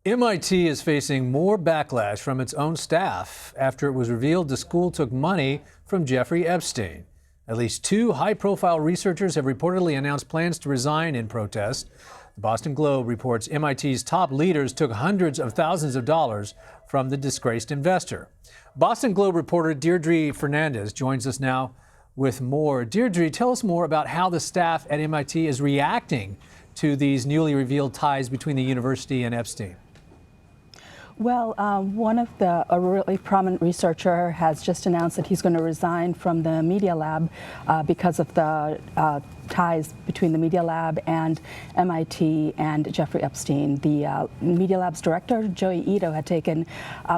MIT is facing more backlash from its own staff after it was revealed the school took money from Jeffrey Epstein. At least two high-profile researchers have reportedly announced plans to resign in protest. The Boston Globe reports MIT's top leaders took hundreds of thousands of dollars from the disgraced investor. Boston Globe reporter Deirdre Fernandes joins us now with more. Deirdre, tell us more about how the staff at MIT is reacting to these newly revealed ties between the university and Epstein. Well, a really prominent researcher has just announced that he's going to resign from the Media Lab because of the ties between the Media Lab and MIT and Jeffrey Epstein. The Media Lab's director, Joey Ito, had taken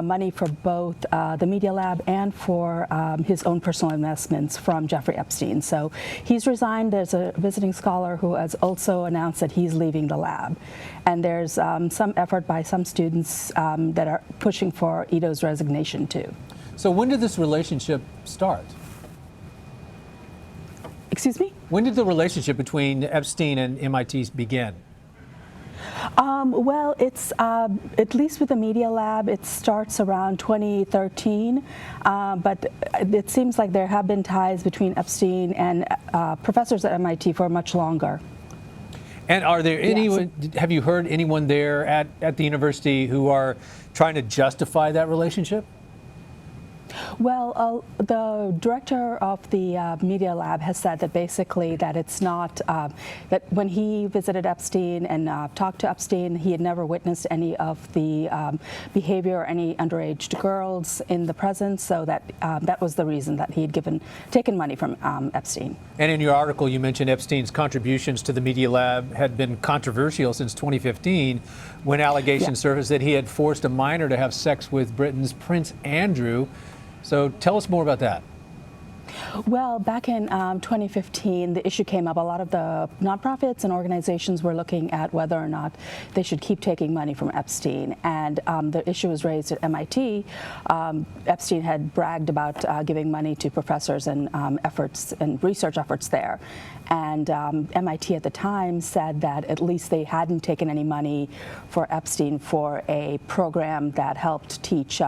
money for both the Media Lab and for his own personal investments from Jeffrey Epstein. So he's resigned. There's a visiting scholar who has also announced that he's leaving the lab. And there's some effort by some students that are pushing for Ito's resignation too. So when did this relationship start? Excuse me? When did the relationship between Epstein and MIT begin? Well, it's at least with the Media Lab, it starts around 2013, but it seems like there have been ties between Epstein and professors at MIT for much longer. And are there anyone, have you heard anyone there at the university who are trying to justify that relationship? Well, the director of the Media Lab has said that basically that it's not, that when he visited Epstein and talked to Epstein, he had never witnessed any of the behavior or any underage girls in the presence, so that that was the reason that he had taken money from Epstein. And in your article, you mentioned Epstein's contributions to the Media Lab had been controversial since 2015, when allegations surfaced that he had forced a minor to have sex with Britain's Prince Andrew. So tell us more about that. Well, back in 2015, the issue came up. A lot of the nonprofits and organizations were looking at whether or not they should keep taking money from Epstein. And the issue was raised at MIT. Epstein had bragged about giving money to professors and efforts and research efforts there. And MIT at the time said that at least they hadn't taken any money for Epstein for a program that helped teach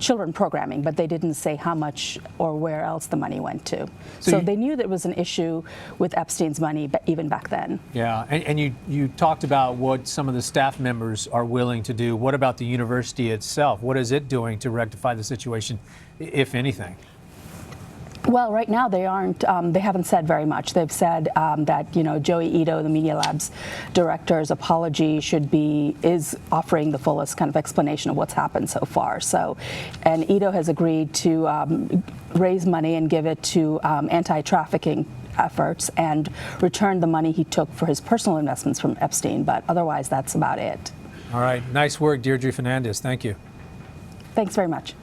children programming, but they didn't say how much or where else the money went to. So they knew there was an issue with Epstein's money even back then. Yeah, and you talked about what some of the staff members are willing to do. What about the university itself? What is it doing to rectify the situation, if anything? Well, right now they aren't. They haven't said very much. They've said that Joey Ito, the Media Lab's director's apology is offering the fullest kind of explanation of what's happened so far. So, and Ito has agreed to raise money and give it to anti-trafficking efforts and return the money he took for his personal investments from Epstein. But otherwise, that's about it. All right. Nice work, Deirdre Fernandes. Thank you. Thanks very much.